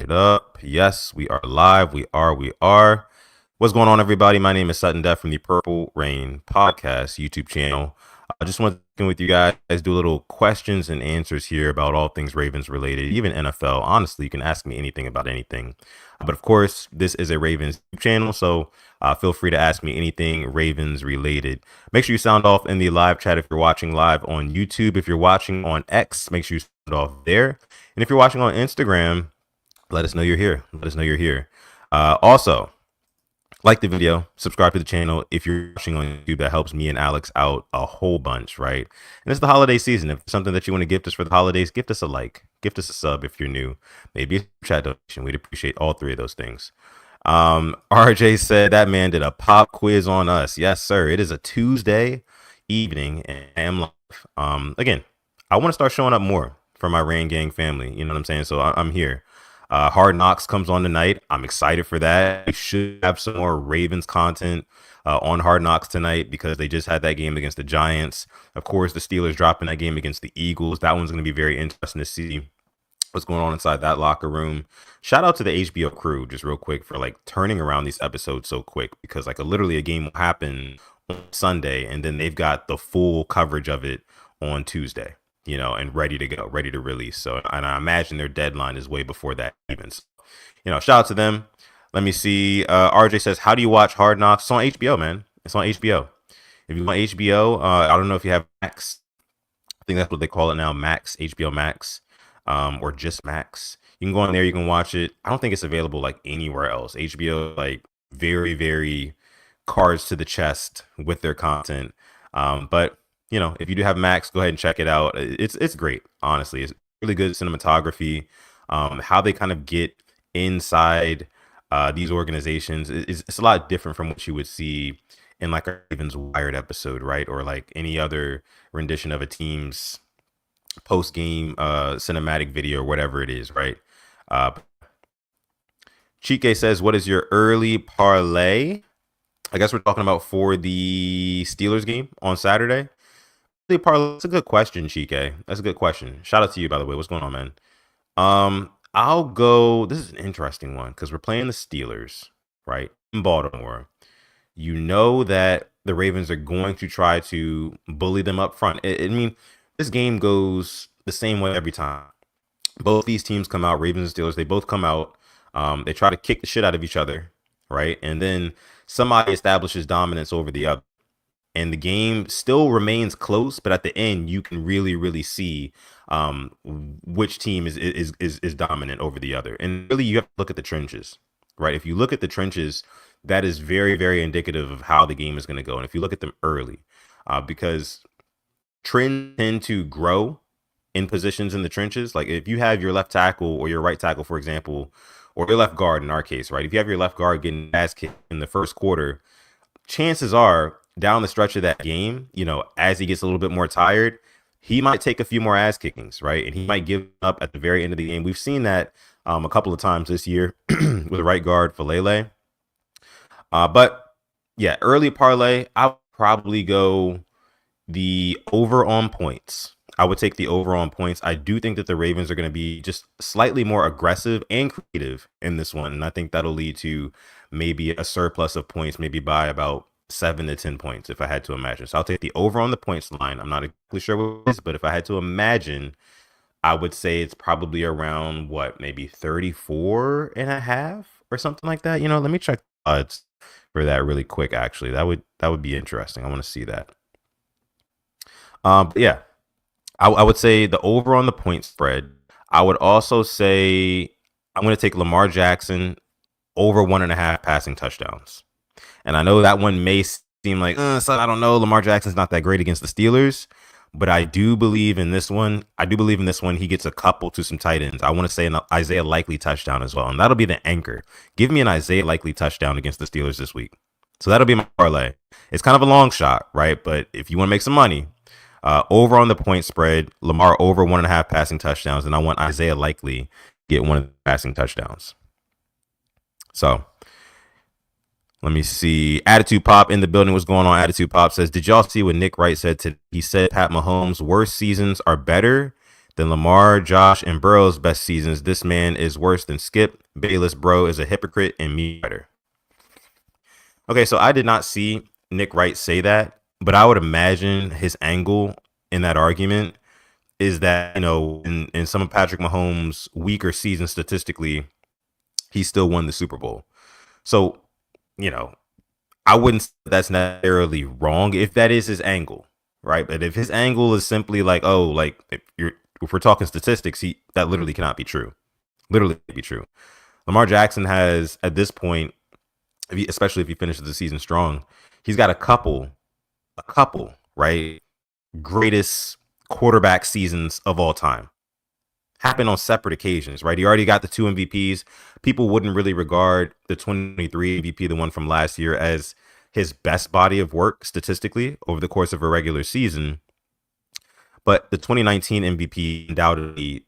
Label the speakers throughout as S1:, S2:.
S1: it up. Yes, we are live. We are. What's going on, everybody? My name is Sutton Def from the Purple Rain Podcast YouTube channel. I just want to check in with you guys, do a little questions and answers here about all things Ravens related, even NFL. Honestly, you can ask me anything about anything. But of course, this is a Ravens channel, so feel free to ask me anything Ravens related. Make sure you sound off in the live chat if you're watching live on YouTube. If you're watching on X, make sure you sound off there. And if you're watching on Instagram, let us know you're here. Also, like the video, subscribe to the channel. If you're watching on YouTube, that helps me and Alex out a whole bunch, right? And it's the holiday season. If it's something that you want to gift us for the holidays, gift us a like, gift us a sub if you're new, maybe a chat donation. We'd appreciate all three of those things. RJ said that man did a pop quiz on us. Yes, sir. It is a Tuesday evening and I am live. Again, I want to start showing up more for my Rain Gang family. You know what I'm saying? So I'm here. Hard Knocks comes on tonight. I'm excited for that. We should have some more Ravens content on Hard Knocks tonight because they just had that game against the Giants. Of course, the Steelers dropping that game against the Eagles. That one's going to be very interesting to see what's going on inside that locker room. Shout out to the HBO crew, just real quick, for like turning around these episodes so quick because like literally a game will happen on Sunday and then they've got the full coverage of it on Tuesday. And ready to go, ready to release. So, and I imagine their deadline is way before that even. So, shout out to them. Let me see. RJ says, how do you watch Hard Knocks? It's on HBO, man. It's on HBO. If you want HBO, I don't know if you have Max. I think that's what they call it now, Max, HBO Max, or just Max. You can go on there. You can watch it. I don't think it's available like anywhere else. HBO, like very, very cards to the chest with their content. But if you do have Max, go ahead and check it out. It's great, honestly. It's really good cinematography. How they kind of get inside these organizations it's a lot different from what you would see in like a Ravens Wired episode, right? Or like any other rendition of a team's post-game cinematic video or whatever it is, right? Chike says, what is your early parlay? I guess we're talking about for the Steelers game on Saturday. That's a good question, Chike. That's a good question. Shout out to you, by the way. What's going on, man? I'll go. This is an interesting one because we're playing the Steelers, right, in Baltimore. You know that the Ravens are going to try to bully them up front. I mean, this game goes the same way every time. Both these teams come out, Ravens and Steelers. They both come out. They try to kick the shit out of each other, right? And then somebody establishes dominance over the other. And the game still remains close, but at the end, you can really, really see which team is dominant over the other. And really, you have to look at the trenches, right? If you look at the trenches, that is very, very indicative of how the game is going to go. And if you look at them early, because trends tend to grow in positions in the trenches. Like if you have your left tackle or your right tackle, for example, or your left guard in our case, right? If you have your left guard getting ass kicked in the first quarter, chances are down the stretch of that game, as he gets a little bit more tired, he might take a few more ass kickings, right? And he might give up at the very end of the game. We've seen that a couple of times this year with the right guard, Falele. But yeah, early parlay, I'll probably go the over on points. I would take the over on points. I do think that the Ravens are going to be just slightly more aggressive and creative in this one. And I think that'll lead to maybe a surplus of points, maybe by about 7 to 10 points, if I had to imagine. So I'll take the over on the points line. I'm not exactly sure what it is, but if I had to imagine, I would say it's probably around maybe 34 and a half or something like that. Let me check odds for that really quick. Actually, that would be interesting. I want to see that. But yeah, I would say the over on the point spread. I would also say I'm going to take Lamar Jackson over 1.5 passing touchdowns. And I know that one may seem like, so I don't know. Lamar Jackson's not that great against the Steelers, but I do believe in this one. He gets a couple to some tight ends. I want to say an Isaiah Likely touchdown as well. And that'll be the anchor. Give me an Isaiah Likely touchdown against the Steelers this week. So that'll be my parlay. It's kind of a long shot, right? But if you want to make some money, over on the point spread, Lamar over 1.5 passing touchdowns. And I want Isaiah Likely get one of the passing touchdowns. So let me see. Attitude Pop in the building. What's going on? Attitude Pop says, did y'all see what Nick Wright said? He said Pat Mahomes' worst seasons are better than Lamar, Josh, and Burrow's best seasons. This man is worse than Skip Bayless. Bro is a hypocrite and me writer. Okay, so I did not see Nick Wright say that, but I would imagine his angle in that argument is that, in some of Patrick Mahomes' weaker seasons statistically, he still won the Super Bowl. So, I wouldn't say that's necessarily wrong if that is his angle, right? But if his angle is simply like, oh, like if we're talking statistics, that literally cannot be true. Literally be true. Lamar Jackson has, at this point, especially if he finishes the season strong, he's got a couple, right? Greatest quarterback seasons of all time. Happen on separate occasions, right? He already got the 2 MVPs. People wouldn't really regard the 2023 MVP, the one from last year, as his best body of work statistically over the course of a regular season. But the 2019 MVP undoubtedly,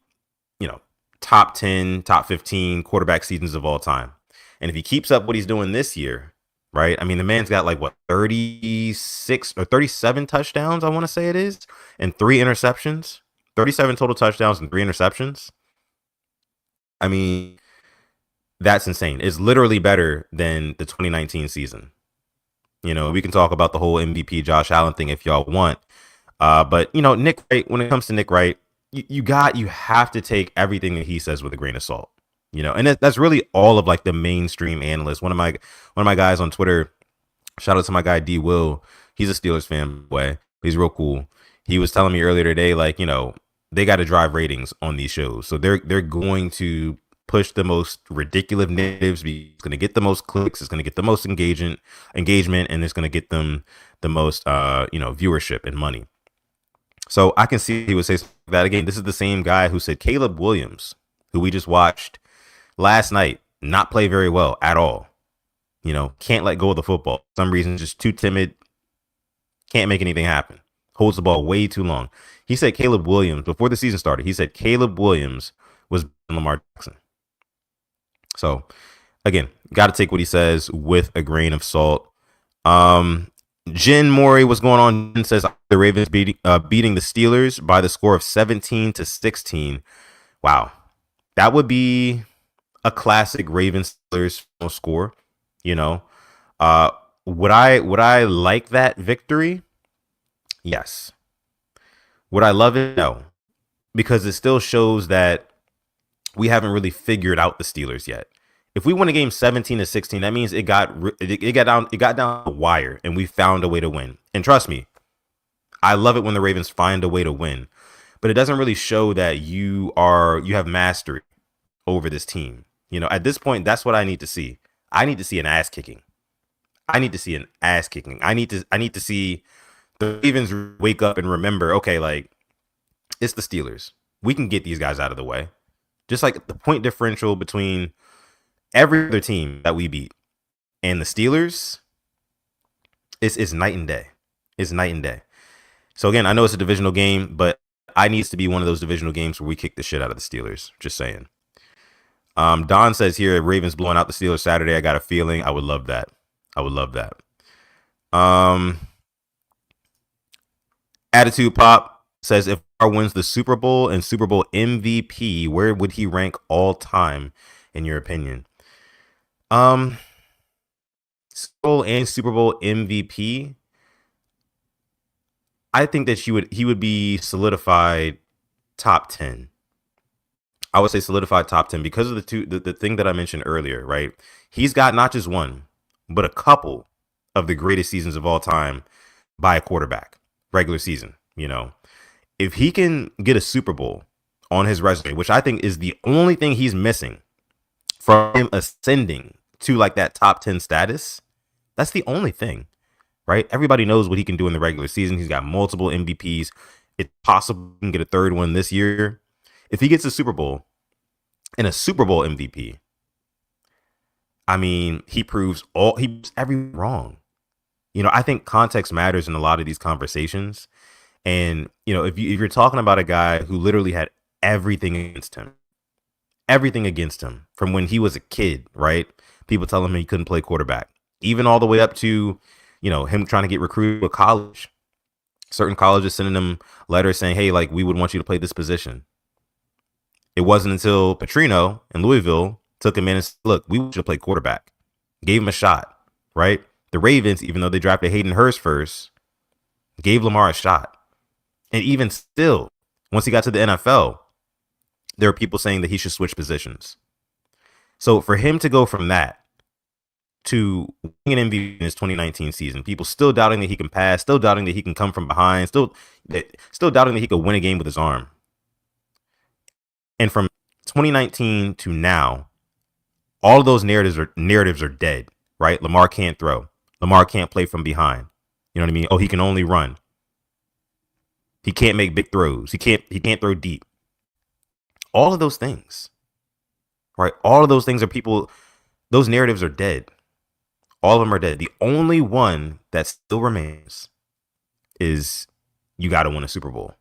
S1: top 10, top 15 quarterback seasons of all time. And if he keeps up what he's doing this year, right? I mean, the man's got 36 or 37 touchdowns, I want to say it is, and 3 interceptions. 37 total touchdowns and 3 interceptions. I mean, that's insane. It's literally better than the 2019 season. We can talk about the whole MVP Josh Allen thing if y'all want. But, Nick Wright, when it comes to Nick Wright, you have to take everything that he says with a grain of salt. And that's really all of the mainstream analysts. One of my guys on Twitter, shout out to my guy D Will. He's a Steelers fan, by the way. He's real cool. He was telling me earlier today, they got to drive ratings on these shows. So they're going to push the most ridiculous narratives. It's going to get the most clicks. It's going to get the most engagement, and it's going to get them the most, viewership and money. So I can see he would say that again. This is the same guy who said Caleb Williams, who we just watched last night, not play very well at all. Can't let go of the football. For some reason, just too timid. Can't make anything happen. Holds the ball way too long. He said Caleb Williams, before the season started, he said Caleb Williams was Lamar Jackson. So, again, got to take what he says with a grain of salt. Jen Morey, what's going on? Says the Ravens beating the Steelers by the score of 17-16. Wow. That would be a classic Ravens Steelers score. Would I like that victory? Yes. Would I love it? No. Because it still shows that we haven't really figured out the Steelers yet. If we win a game 17-16, that means it got down the wire and we found a way to win. And trust me, I love it when the Ravens find a way to win. But it doesn't really show that you have mastery over this team. At this point, that's what I need to see. I need to see an ass kicking. I need to see the Ravens wake up and remember, okay, it's the Steelers. We can get these guys out of the way. Just like the point differential between every other team that we beat and the Steelers is night and day. It's night and day. So again, I know it's a divisional game, but I needs to be one of those divisional games where we kick the shit out of the Steelers. Just saying. Don says here, Ravens blowing out the Steelers Saturday. I got a feeling. I would love that. Attitude Pop says, if Lamar wins the Super Bowl and Super Bowl MVP, where would he rank all time, in your opinion? Super Bowl and Super Bowl MVP, I think that he would be solidified top 10. I would say solidified top 10 because of the thing that I mentioned earlier, right? He's got not just one, but a couple of the greatest seasons of all time by a quarterback, regular season. If he can get a Super Bowl on his resume, which I think is the only thing he's missing from him ascending to that top 10 status, that's the only thing, right? Everybody knows what he can do in the regular season. He's got multiple MVPs. It's possible he can get a third one this year. If he gets a Super Bowl and a Super Bowl MVP, I mean, he proves everything wrong. I think context matters in a lot of these conversations. And, if you're talking about a guy who literally had everything against him from when he was a kid, right? People telling him he couldn't play quarterback, even all the way up to, him trying to get recruited to college. Certain colleges sending him letters saying, hey, we would want you to play this position. It wasn't until Petrino in Louisville took him in and said, look, we should play quarterback. Gave him a shot, right? The Ravens, even though they drafted Hayden Hurst first, gave Lamar a shot. And even still, once he got to the NFL, there are people saying that he should switch positions. So for him to go from that to winning an MVP in his 2019 season, people still doubting that he can pass, still doubting that he can come from behind, still doubting that he could win a game with his arm. And from 2019 to now, all of those narratives are dead, right? Lamar can't throw. Lamar can't play from behind. You know what I mean? Oh, he can only run. He can't make big throws. He can't throw deep. All of those things, right? All of those things are people, those narratives are dead. All of them are dead. The only one that still remains is you got to win a Super Bowl.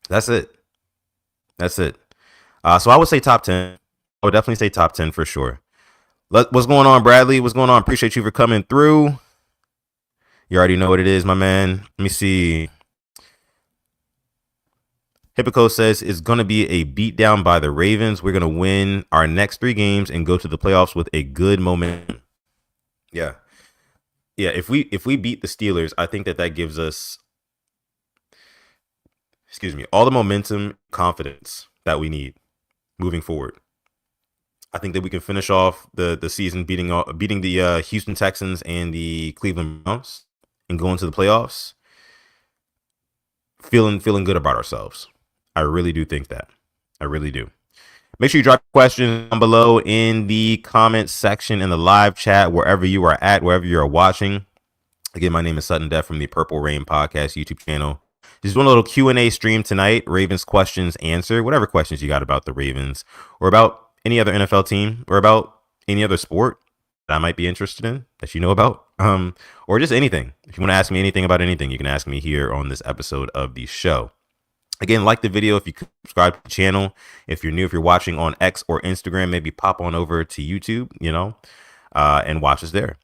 S1: That's it. That's it. So I would say top 10. I would definitely say top 10 for sure. What's going on, Bradley? What's going on? Appreciate you for coming through. You already know what it is, my man. Let me see. Hippico says it's going to be a beatdown by the Ravens. We're going to win our next 3 games and go to the playoffs with a good momentum. Yeah. Yeah, if we beat the Steelers, I think that gives us, all the momentum, confidence that we need moving forward. I think that we can finish off the season beating the Houston Texans and the Cleveland Browns and go into the playoffs feeling good about ourselves. I really do think that. I really do. Make sure you drop questions down below in the comment section in the live chat, wherever you are at, wherever you are watching. Again, my name is Sutton Def from the Purple Rain Podcast YouTube channel. Just doing a little Q&A stream tonight. Ravens questions answered. Whatever questions you got about the Ravens or about any other NFL team or about any other sport that I might be interested in that you know about, or just anything. If you want to ask me anything about anything, you can ask me here on this episode of the show. Again, like the video if you could, subscribe to the channel. If you're new, if you're watching on X or Instagram, maybe pop on over to YouTube, and watch us there.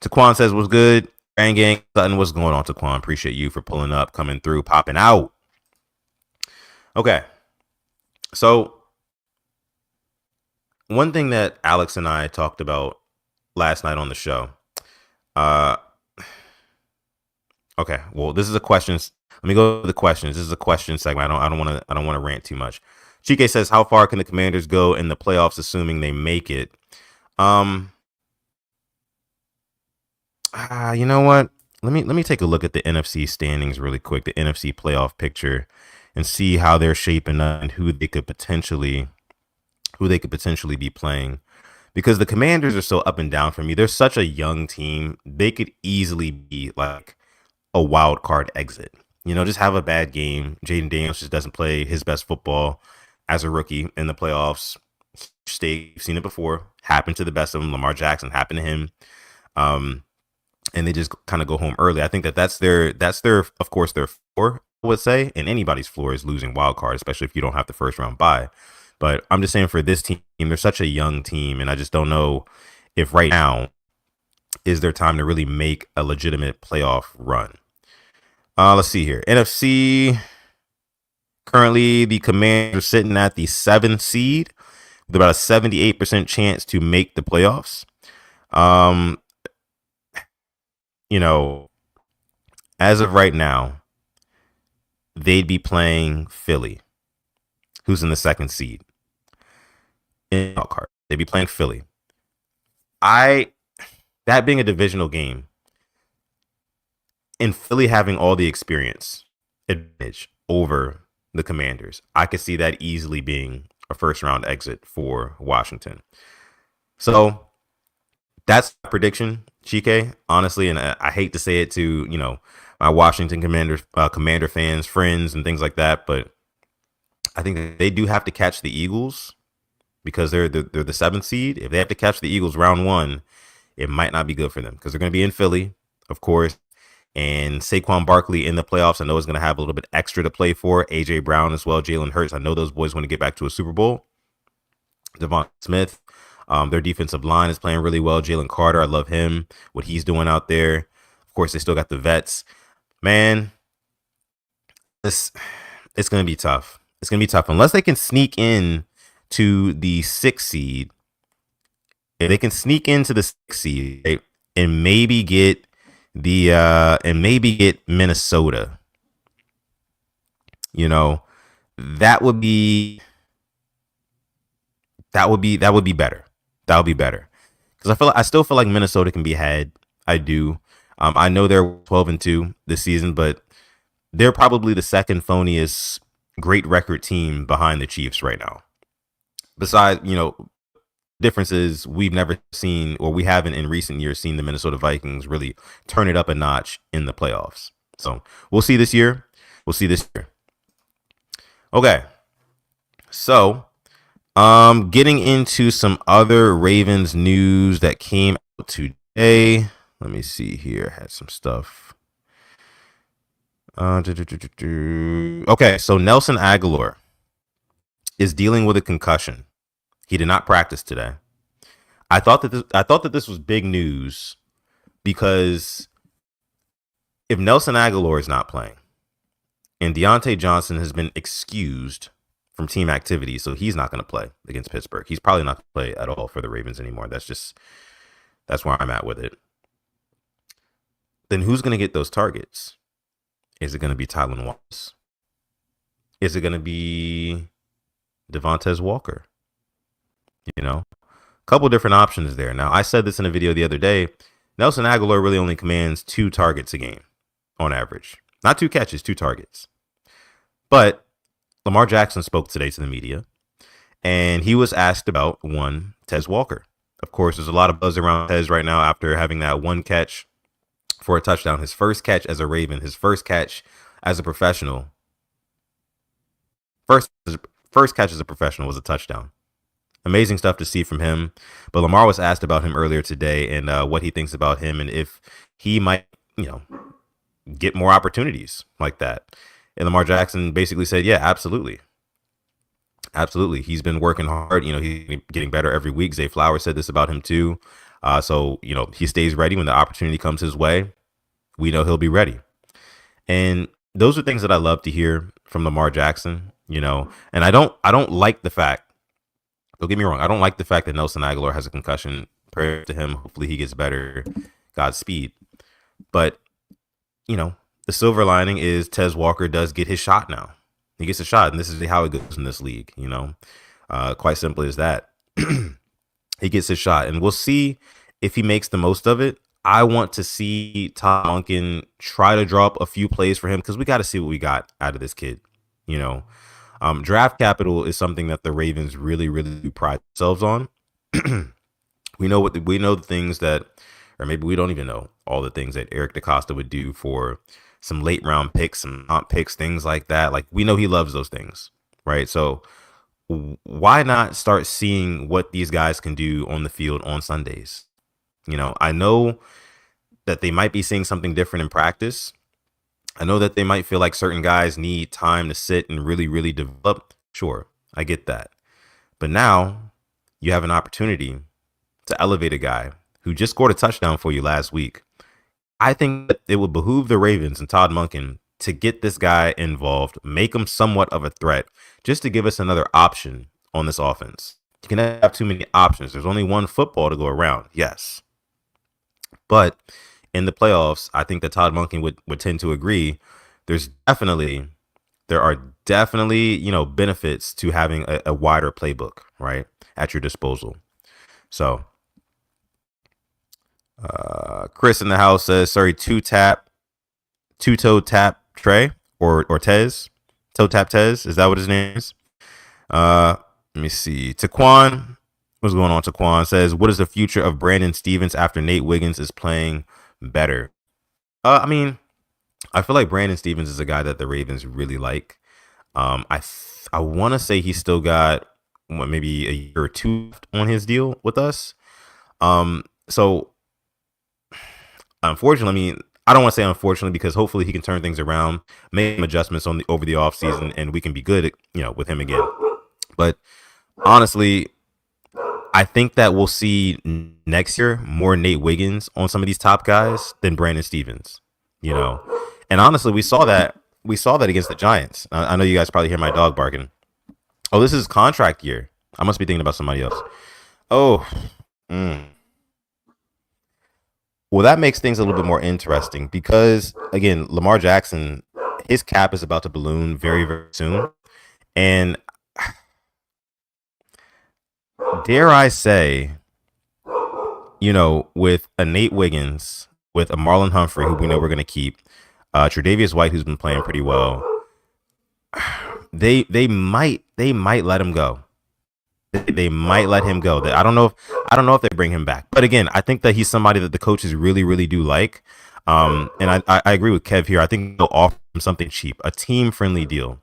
S1: Taquan says, what's good? Gang, Sutton, what's going on, Taquan? Appreciate you for pulling up, coming through, popping out. Okay. So one thing that Alex and I talked about last night on the show. Okay. Well, this is a questions. Let me go to the questions. This is a question segment. I don't want to rant too much. Chike says, how far can the Commanders go in the playoffs, assuming they make it? You know what? Let me take a look at the NFC standings really quick, the NFC playoff picture, and see how they're shaping up and who they could potentially be playing. Because the Commanders are so up and down for me. They're such a young team. They could easily be like a wild card exit. Just have a bad game. Jaden Daniels just doesn't play his best football as a rookie in the playoffs. We've seen it before. Happened to the best of them. Lamar Jackson happened to him. And they just kind of go home early. I think that's their, of course, their floor, I would say. And anybody's floor is losing wild card, especially if you don't have the first round bye. But I'm just saying for this team, they're such a young team. And I just don't know if right now is their time to really make a legitimate playoff run. Let's see here. NFC, currently the Commanders are sitting at the 7th seed with about a 78% chance to make the playoffs. As of right now, they'd be playing Philly, who's in the 2nd seed. They'd be playing Philly. That being a divisional game, and Philly having all the experience advantage over the Commanders, I could see that easily being a first round exit for Washington. So that's my prediction, Chike, honestly. And I hate to say it to, my Washington Commander fans, friends, and things like that. But I think that they do have to catch the Eagles because they're the 7th seed. If they have to catch the Eagles round 1, it might not be good for them because they're going to be in Philly, of course. And Saquon Barkley in the playoffs, I know is going to have a little bit extra to play for. A.J. Brown as well, Jalen Hurts. I know those boys want to get back to a Super Bowl. Devonta Smith, their defensive line is playing really well. Jalen Carter, I love him, what he's doing out there. Of course, they still got the vets. Man, it's going to be tough. It's going to be tough unless they can sneak in to the 6th seed. If they can sneak into the 6th seed, right, and maybe get Minnesota, you know, that would be better. That would be better because I still feel like Minnesota can be had. I do. I know they're 12-2 this season, but they're probably the second phoniest great record team behind the Chiefs right now. Besides, difference is we haven't in recent years seen the Minnesota Vikings really turn it up a notch in the playoffs. So we'll see this year. Okay. So, getting into some other Ravens news that came out today. Let me see here. I had some stuff. Okay, so Nelson Agholor is dealing with a concussion. He did not practice today. I thought that this was big news because if Nelson Agholor is not playing and Deontay Johnson has been excused from team activities, so he's not going to play against Pittsburgh. He's probably not going to play at all for the Ravens anymore. That's where I'm at with it. Then who's going to get those targets? Is it going to be Tylan Wallace? Is it going to be Devontae Walker? A couple different options there. Now, I said this in a video the other day. Nelson Agholor really only commands 2 targets a game on average. Not 2 catches, 2 targets. But Lamar Jackson spoke today to the media, and he was asked about one, Tez Walker. Of course, there's a lot of buzz around Tez right now after having that 1 catch for a touchdown. His first catch as a Raven, his first catch as a professional. First catch as a professional was a touchdown. Amazing stuff to see from him. But Lamar was asked about him earlier today and what he thinks about him and if he might, get more opportunities like that. And Lamar Jackson basically said, yeah, absolutely. Absolutely. He's been working hard. He's getting better every week. Zay Flowers said this about him too. So, he stays ready when the opportunity comes his way. We know he'll be ready. And those are things that I love to hear from Lamar Jackson, and I don't like the fact, don't get me wrong, I don't like the fact that Nelson Agholor has a concussion. Prayer to him. Hopefully he gets better. Godspeed. But, the silver lining is Tez Walker does get his shot now. He gets a shot, and this is how it goes in this league, quite simply as that. He gets his shot, and we'll see if he makes the most of it. I want to see Todd Monken try to draw up a few plays for him because we got to see what we got out of this kid. Draft capital is something that the Ravens really, really do pride themselves on. We know the things that, or maybe we don't even know all the things that Eric DeCosta would do for some late round picks, some top picks, things like that. Like, we know he loves those things, right? So why not start seeing what these guys can do on the field on Sundays? I know that they might be seeing something different in practice. I know that they might feel like certain guys need time to sit and really, really develop. Sure, I get that. But now you have an opportunity to elevate a guy who just scored a touchdown for you last week. I think that it would behoove the Ravens and Todd Monken to get this guy involved, make him somewhat of a threat, just to give us another option on this offense. You can have too many options. There's only one football to go around, yes. But in the playoffs, I think that Todd Monken would tend to agree. There are definitely, benefits to having a wider playbook, right, at your disposal. So, Chris in the house says, sorry, two-toe tap Trey or Tez. Toe tap Tez. Is that what his name is? Let me see. Taquan. What's going on? Taquan says, what is the future of Brandon Stephens after Nate Wiggins is playing better? I feel like Brandon Stephens is a guy that the Ravens really like. I want to say he's still got maybe a year or 2 on his deal with us. So unfortunately, I don't want to say unfortunately because hopefully he can turn things around, make some adjustments over the offseason, and we can be good, with him again. But honestly, I think that we'll see next year more Nate Wiggins on some of these top guys than Brandon Stephens, And honestly, we saw that we saw that against the Giants. I know you guys probably hear my dog barking. Oh, this is contract year. I must be thinking about somebody else. Oh, well, that makes things a little bit more interesting because, again, Lamar Jackson, his cap is about to balloon very, very soon. And dare I say, with a Nate Wiggins, with a Marlon Humphrey, who we know we're going to keep, Tre'Davious White, who's been playing pretty well, they might let him go. They might let him go. I don't know if they bring him back. But again, I think that he's somebody that the coaches really, really do like. And I agree with Kev here. I think they'll offer him something cheap, a team friendly deal.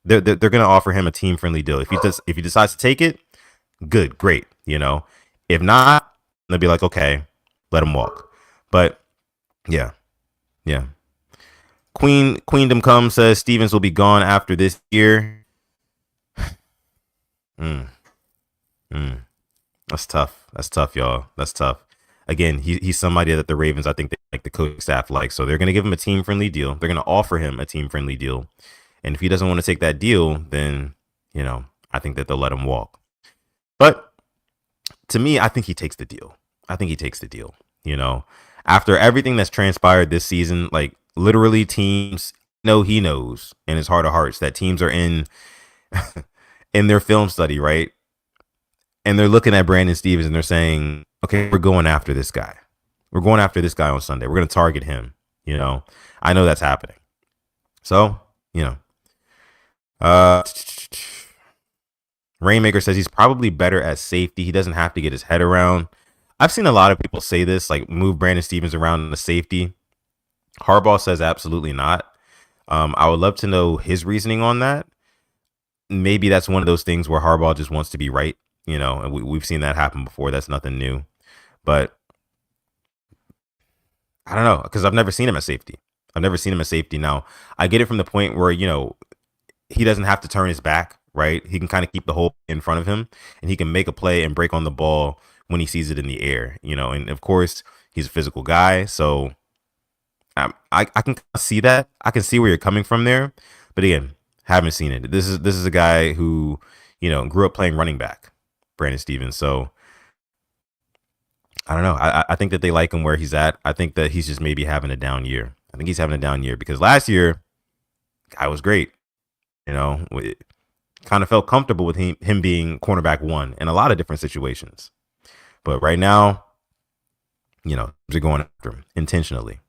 S1: They're going to offer him a team friendly deal. If he decides to take it, good, great. If not, they'll be like, okay, let him walk. But yeah. Queendom Come says Stevens will be gone after this year. That's tough, y'all. That's tough. Again, he's somebody that the Ravens, I think, the coaching staff likes. So they're going to give him a team-friendly deal. They're going to offer him a team-friendly deal. And if he doesn't want to take that deal, then, I think that they'll let him walk. But to me, I think he takes the deal. After everything that's transpired this season, like literally teams know he knows in his heart of hearts that teams are in their film study, right? And they're looking at Brandon Stevens and they're saying, okay, we're going after this guy. We're going after this guy on Sunday. We're going to target him. I know that's happening. So, Rainmaker says he's probably better at safety. He doesn't have to get his head around. I've seen a lot of people say this, like move Brandon Stevens around in the safety. Harbaugh says absolutely not. I would love to know his reasoning on that. Maybe that's one of those things where Harbaugh just wants to be right, and we've seen that happen before. That's nothing new. But I don't know, because I've never seen him at safety. Now, I get it from the point where, he doesn't have to turn his back, right? He can kind of keep the hole in front of him, and he can make a play and break on the ball when he sees it in the air, and of course, he's a physical guy. So I can see that. I can see where you're coming from there. But again, haven't seen it. This is a guy who, grew up playing running back, Brandon Stevens. So I don't know. I think that they like him where he's at. I think that he's just maybe having a down year. I think he's having a down year because last year, guy was great. Kind of felt comfortable with him being cornerback one in a lot of different situations. But right now, they're going after him intentionally.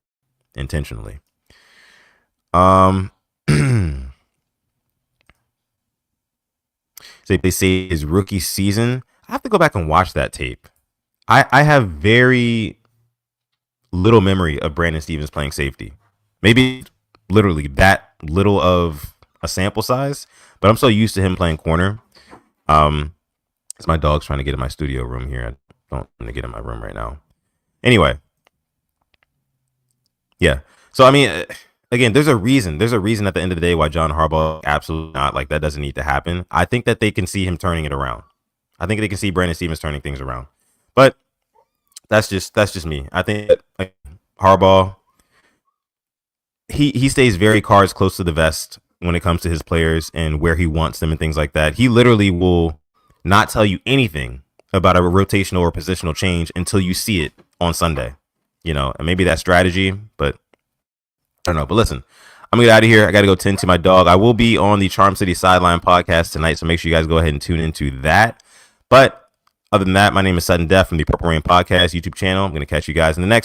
S1: So they say his rookie season. I have to go back and watch that tape. I have very little memory of Brandon Stevens playing safety. Maybe literally that little of a sample size, but I'm so used to him playing corner. It's my dog's trying to get in my studio room here. I don't want to get in my room right now. Anyway. Yeah. So, I mean, again, there's a reason. There's a reason at the end of the day why John Harbaugh absolutely not, like, that doesn't need to happen. I think that they can see him turning it around. I think they can see Brandon Stevens turning things around. But that's just me. I think that, like, Harbaugh, he stays very cards close to the vest when it comes to his players and where he wants them and things like that. He literally will not tell you anything about a rotational or positional change until you see it on Sunday. And maybe that's strategy, but I don't know. But listen, I'm gonna get out of here. I got to go tend to my dog. I will be on the Charm City Sideline podcast tonight, so make sure you guys go ahead and tune into that. But other than that, my name is Sudden Death from the Purple Rain Podcast YouTube channel. I'm going to catch you guys in the next